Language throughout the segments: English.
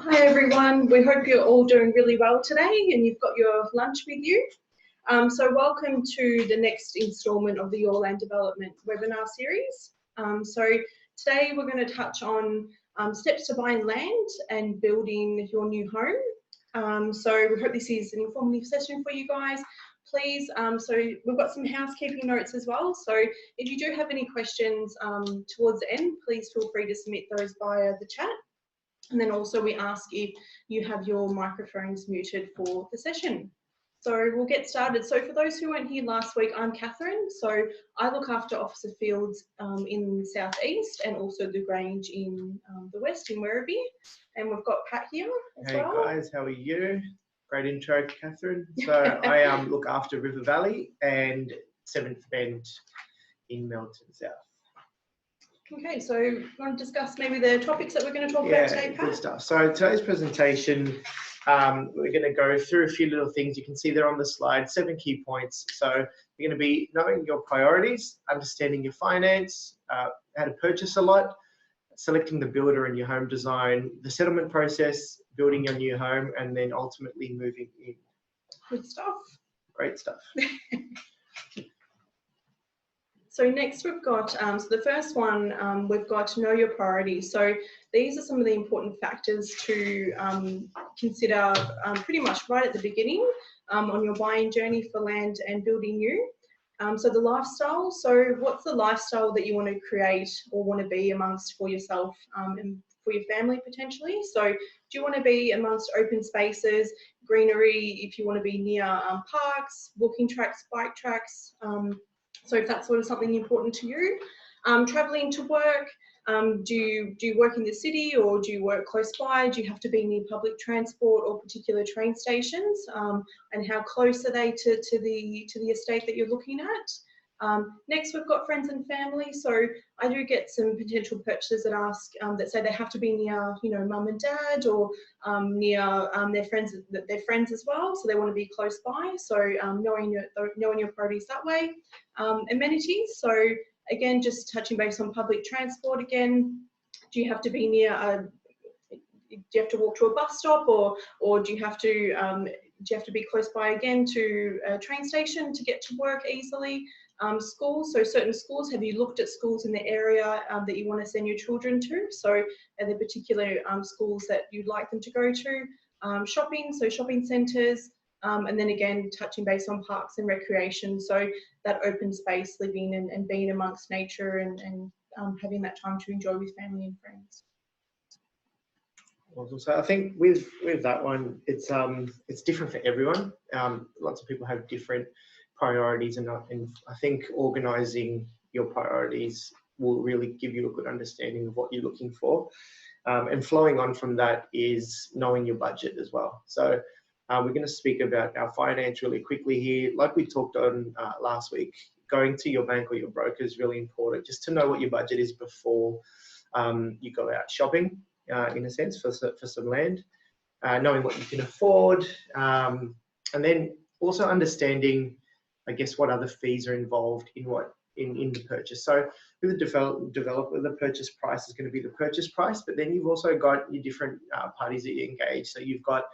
Hi everyone, we hope you're all doing really well today and you've got your lunch with you. So welcome to the next instalment of the Your Land Development webinar series. So today we're going to touch on steps to buying land and building your new home. So we hope this is an informative session for you guys. Please, so we've got some housekeeping notes as well. So if you do have any questions towards the end, please feel free to submit those via the chat. And then also we ask if you have your microphones muted for the session. So we'll get started. So for those who weren't here last week, I'm Catherine. So I look after Officer Fields in the southeast and also the Grange in the west in Werribee. And we've got Pat here as well. Hey guys, how are you? Great intro, Catherine. So I look after River Valley and Seventh Bend in Melton South. Okay, so you want to discuss maybe the topics that we're going to talk about today, Pat? Good stuff. So today's presentation, we're going to go through a few little things. You can see there on the slide, 7 key points. So you're going to be knowing your priorities, understanding your finance, how to purchase a lot, selecting the builder and your home design, the settlement process, building your new home, and then ultimately moving in. Good stuff. Great stuff. So next we've got, so the first one, we've got to know your priorities. So these are some of the important factors to consider pretty much right at the beginning on your buying journey for land and building new. So the lifestyle, so what's the lifestyle that you want to create or want to be amongst for yourself and for your family potentially? So do you want to be amongst open spaces, greenery, if you want to be near parks, walking tracks, bike tracks, so if that's sort of something important to you. Traveling to work, do you work in the city or do you work close by? Do you have to be near public transport or particular train stations? And how close are they to the estate that you're looking at? Next, we've got friends and family. So I do get some potential purchasers that ask, that say they have to be near, you know, mum and dad or near their friends as well. So they want to be close by. So knowing your priorities that way. Amenities. So again, just touching base on public transport again. Do you have to be near do you have to walk to a bus stop or do you have to be close by again to a train station to get to work easily? Schools, so certain schools, have you looked at schools in the area that you want to send your children to? So are there particular schools that you'd like them to go to? Shopping, so shopping centres, and then again, touching base on parks and recreation. So that open space, living and being amongst nature and having that time to enjoy with family and friends. Awesome. So I think with that one, it's different for everyone. Lots of people have different priorities, and I think organising your priorities will really give you a good understanding of what you're looking for. And flowing on from that is knowing your budget as well. So we're going to speak about our finance really quickly here. Like we talked on last week, going to your bank or your broker is really important, just to know what your budget is before you go out shopping, in a sense, for some land, knowing what you can afford, and then also understanding, I guess, what other fees are involved in the purchase. So with the developer, the purchase price is going to be the purchase price, but then you've also got your different parties that you engage. So you've got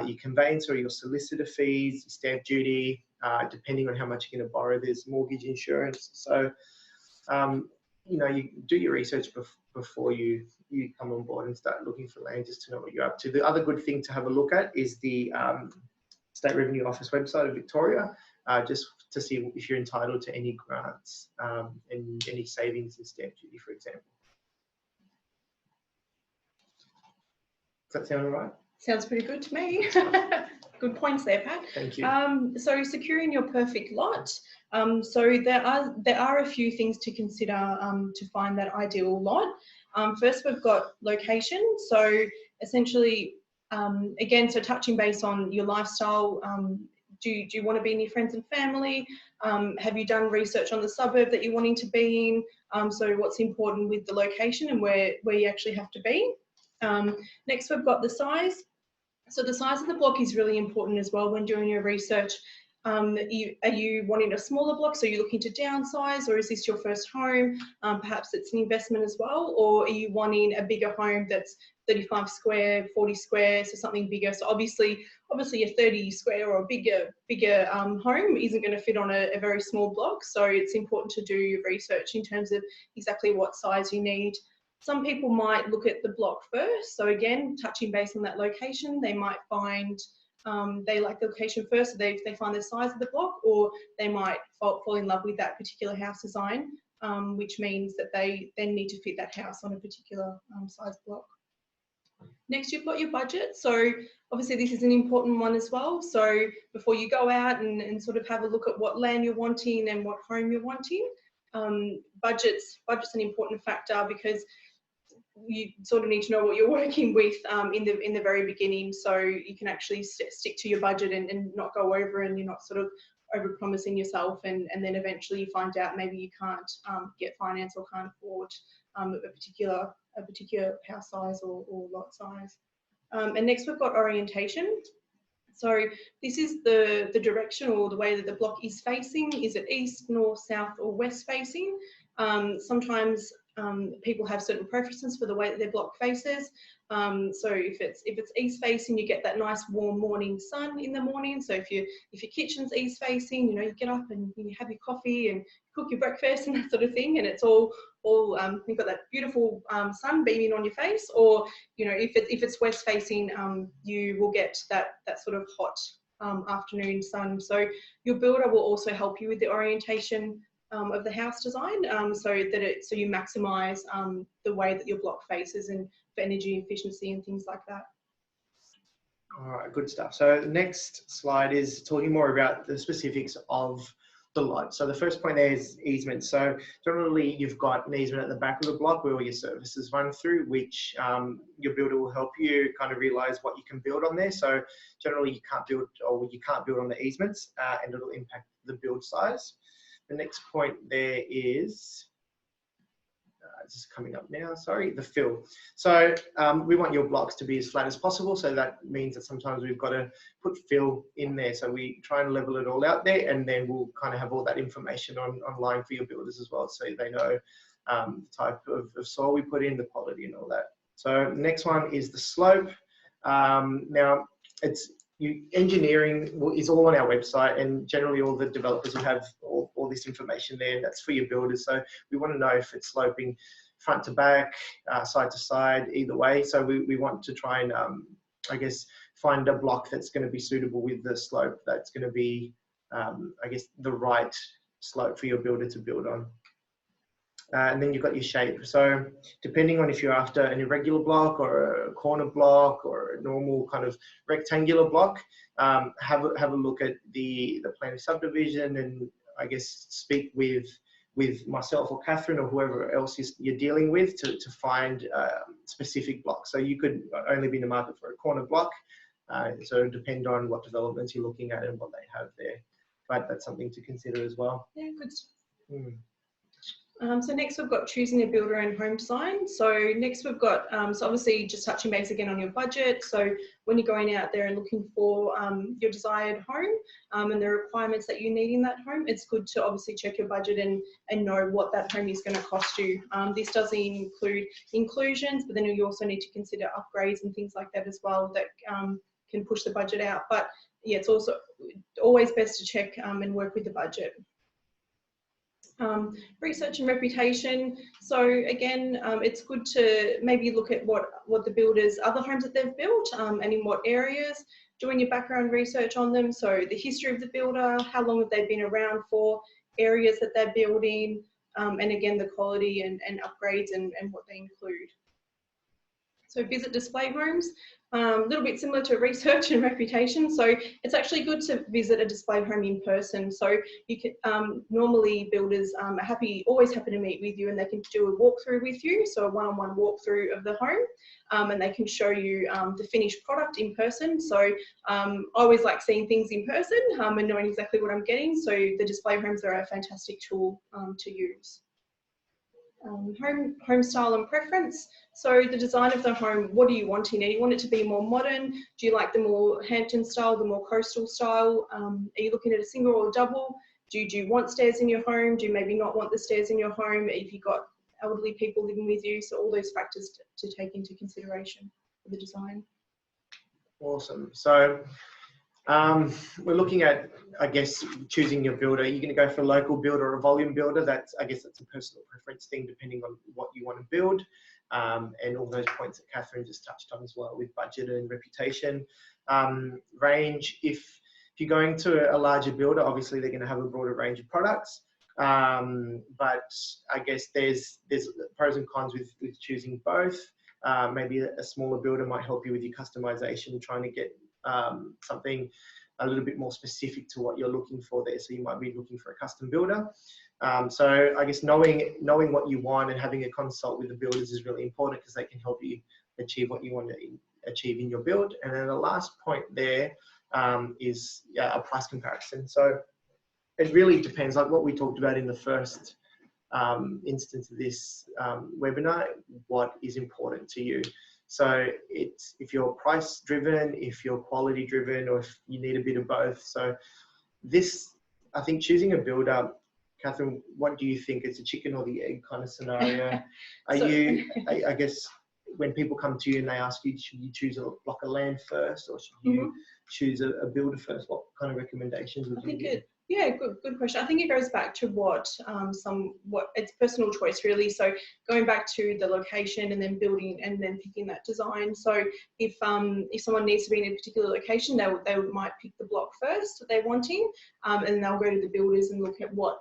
your conveyance or your solicitor fees, your stamp duty, depending on how much you're going to borrow, there's mortgage insurance. So, you know, you do your research before you come on board and start looking for land, just to know what you're up to. The other good thing to have a look at is the State Revenue Office website of Victoria, just to see if you're entitled to any grants and any savings in stamp duty, for example. Does that sound all right? Sounds pretty good to me. Good points there, Pat. Thank you. So securing your perfect lot. So there are a few things to consider to find that ideal lot. First, we've got location. So essentially, again, so touching base on your lifestyle. Do you want to be near friends and family? Have you done research on the suburb that you're wanting to be in? So what's important with the location and where you actually have to be. Next, we've got the size. So the size of the block is really important as well when doing your research. Are you wanting a smaller block, so you're looking to downsize, or is this your first home? Perhaps it's an investment as well, or are you wanting a bigger home that's 35 square, 40 square, so something bigger. So obviously a 30 square or bigger home isn't going to fit on a very small block. So it's important to do research in terms of exactly what size you need. Some people might look at the block first. So again, touching base on that location, they might find they like the location first, so they find the size of the block, or they might fall in love with that particular house design, which means that they then need to fit that house on a particular size block. Next, you've got your budget. So obviously this is an important one as well. So before you go out and sort of have a look at what land you're wanting and what home you're wanting, budget's an important factor, because you sort of need to know what you're working with in the very beginning, so you can actually stick to your budget and not go over, and you're not sort of over promising yourself, and then eventually you find out maybe you can't get finance or can't afford a particular house size or lot size. And next we've got orientation. So this is the direction or the way that the block is facing. Is it east, north, south, or west facing? Sometimes people have certain preferences for the way that their block faces. So if it's east facing, you get that nice warm morning sun in the morning. So if your kitchen's east facing, you get up and you have your coffee and cook your breakfast and that sort of thing, and it's all you've got that beautiful sun beaming on your face. Or if it's west facing, you will get that sort of hot afternoon sun. So your builder will also help you with the orientation of the house design, so you maximise the way that your block faces, and for energy efficiency and things like that. All right, good stuff. So the next slide is talking more about the specifics of the lot. So the first point there is easement. So generally you've got an easement at the back of the block where all your services run through, which your builder will help you kind of realise what you can build on there. So generally you can't build on the easements, and it'll impact the build size. The next point there is, this is coming up now, sorry, the fill. So we want your blocks to be as flat as possible. So that means that sometimes we've got to put fill in there. So we try and level it all out there, and then we'll kind of have all that information online for your builders as well, so they know the type of soil we put in, the quality and all that. So next one is the slope. Now, engineering is all on our website, and generally all the developers will have all this information there, and that's for your builders. So we want to know if it's sloping front to back, side to side, either way. So we want to try and, I guess, find a block that's going to be suitable with the slope that's going to be, I guess, the right slope for your builder to build on. And then you've got your shape. So depending on if you're after an irregular block or a corner block or a normal kind of rectangular block, have a look at the plan of subdivision, and I guess speak with myself or Catherine or whoever else you're dealing with to find specific blocks. So you could only be in the market for a corner block. So it depends on what developments you're looking at and what they have there. But that's something to consider as well. Yeah, good. So next we've got choosing a builder and home design. So next we've got, so obviously just touching base again on your budget. So when you're going out there and looking for your desired home and the requirements that you need in that home, it's good to obviously check your budget and know what that home is going to cost you. This does include inclusions, but then you also need to consider upgrades and things like that as well that can push the budget out. But yeah, it's also always best to check and work with the budget. Research and reputation. So again, it's good to maybe look at what the builders, other homes that they've built and in what areas, doing your background research on them. So the history of the builder, how long have they been around for, areas that they're building, and again, the quality and upgrades and what they include. So visit display homes, a little bit similar to research and reputation. So it's actually good to visit a display home in person. So you can, normally builders are always happy to meet with you, and they can do a walkthrough with you. So a one-on-one walkthrough of the home, and they can show you the finished product in person. So I always like seeing things in person and knowing exactly what I'm getting. So the display homes are a fantastic tool to use. Home style and preference. So the design of the home, what do you want in it? You want it to be more modern? Do you like the more Hampton style, the more coastal style? Are you looking at a single or double? Do you want stairs in your home? Do you maybe not want the stairs in your home? If you've got elderly people living with you. So all those factors to take into consideration for the design. Awesome. So we're looking at, I guess, choosing your builder. You're going to go for a local builder or a volume builder. I guess that's a personal preference thing, depending on what you want to build, and all those points that Catherine just touched on as well, with budget and reputation. Range, if you're going to a larger builder, obviously they're going to have a broader range of products. But I guess there's pros and cons with choosing both. Maybe a smaller builder might help you with your customization, trying to get something a little bit more specific to what you're looking for there. So you might be looking for a custom builder. So I guess knowing what you want and having a consult with the builders is really important, because they can help you achieve what you want to achieve in your build. And then the last point there is a price comparison. So it really depends, like what we talked about in the first instance of this webinar, what is important to you. So it's if you're price driven, if you're quality driven, or if you need a bit of both. So this, I think, choosing a builder, Catherine, what do you think? It's a chicken or the egg kind of scenario. I guess when people come to you and they ask you, should you choose a block of land first, or should you choose a builder first? What kind of recommendations would you give? Yeah, good question. I think it goes back to what it's personal choice really. So going back to the location and then building and then picking that design. So if someone needs to be in a particular location, they might pick the block first that they're wanting, and they'll go to the builders and look at what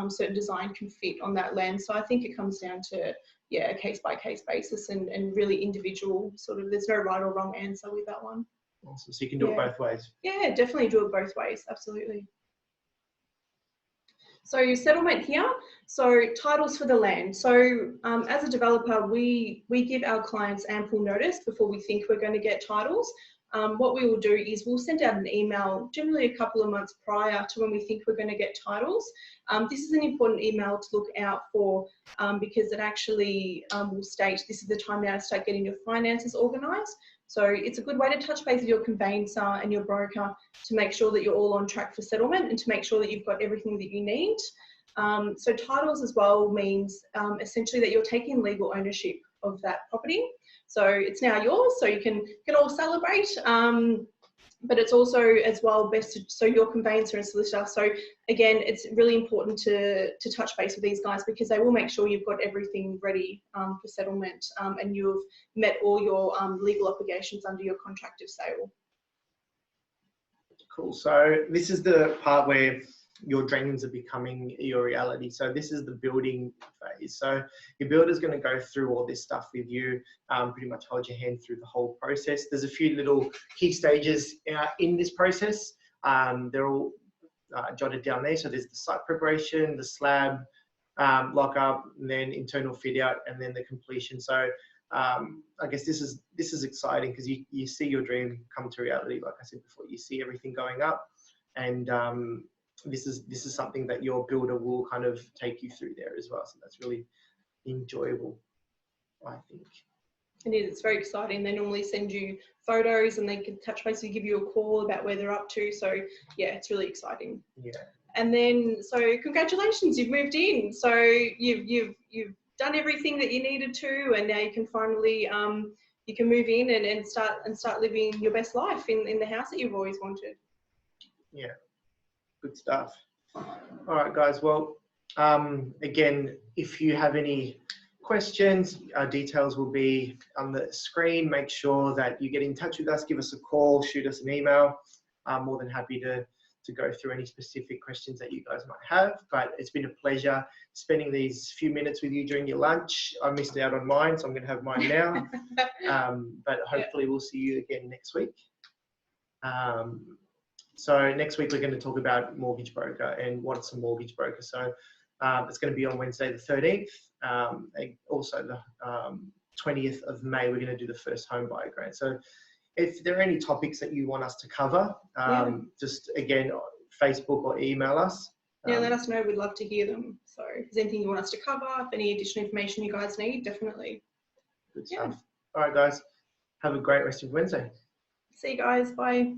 certain design can fit on that land. So I think it comes down to a case by case basis and really individual sort of. There's no right or wrong answer with that one. Awesome. So you can do it both ways. Yeah, definitely do it both ways. Absolutely. So settlement here, so titles for the land. So as a developer, we give our clients ample notice before we think we're going to get titles. What we will do is we'll send out an email generally a couple of months prior to when we think we're going to get titles. This is an important email to look out for because it actually will state this is the time now to start getting your finances organised. So it's a good way to touch base with your conveyancer and your broker to make sure that you're all on track for settlement and to make sure that you've got everything that you need. So titles as well means essentially that you're taking legal ownership of that property. So it's now yours, so you can all celebrate. But it's also as well best so your conveyancer and solicitor. So again, it's really important to touch base with these guys because they will make sure you've got everything ready for settlement and you've met all your legal obligations under your contract of sale. Cool. So this is the part where your dreams are becoming your reality. So this is the building phase. So your builder's going to go through all this stuff with you, pretty much hold your hand through the whole process. There's a few little key stages in this process. They're all jotted down there. So there's the site preparation, the slab, lock up, and then internal fit out, and then the completion. So I guess this is exciting because you see your dream come to reality. Like I said before, you see everything going up, and this is something that your builder will kind of take you through there as well. So that's really enjoyable, I think. It is. It's very exciting. They normally send you photos and they can touch base and give you a call about where they're up to. So yeah, it's really exciting. Yeah. And then, so congratulations, you've moved in. So you've done everything that you needed to, and now you can finally you can move in and start living your best life in the house that you've always wanted. Yeah. Good stuff. All right, guys. Well, again, if you have any questions, our details will be on the screen. Make sure that you get in touch with us, give us a call, shoot us an email. I'm more than happy to go through any specific questions that you guys might have. But it's been a pleasure spending these few minutes with you during your lunch. I missed out on mine, so I'm going to have mine now. But hopefully we'll see you again next week. So next week, we're going to talk about mortgage broker and what's a mortgage broker. So it's going to be on Wednesday, the 13th. Also the 20th of May, we're going to do the first home buyer grant. So if there are any topics that you want us to cover, just again, Facebook or email us. Let us know. We'd love to hear them. So if there's anything you want us to cover, if any additional information you guys need, definitely. Good stuff. All right, guys. Have a great rest of Wednesday. See you guys. Bye.